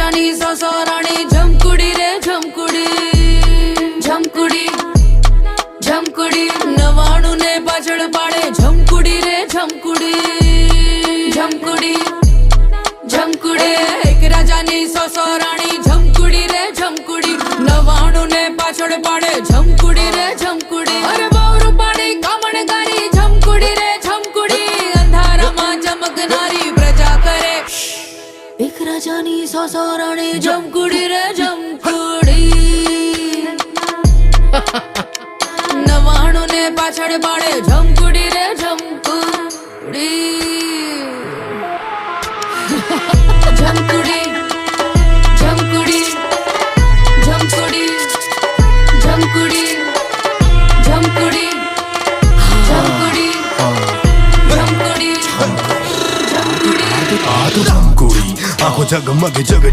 રાજાની સસરાણી જમકુડી રે જમકુડી જમકુડી જમકુડી 99 ને પાછળ પાડે જમકુડી રે જમકુડી જમકુડી જમકુડી એક રાજાની સસરાણી જમકુડી રે જમકુડી 99 ને પાછળ પાડે જમકુડી રે જમકુડી અરે બહુ રૂપાળી કામણગારી જમકુડી રે જમકુડી અંધારામાં ચમકનારી પ્રજા કરે એક રાજાની સસરાણી જમકુડી રે જમકુડી 99 ને પાછળ પાડે જમકુડી રે જમકુડી જમકુડી જમકુડી જમકુડી જમકુડી જમકુડી જમકુડી જમકુડી જમકુડી આ તો જમકુડી આખો જગમગે જગ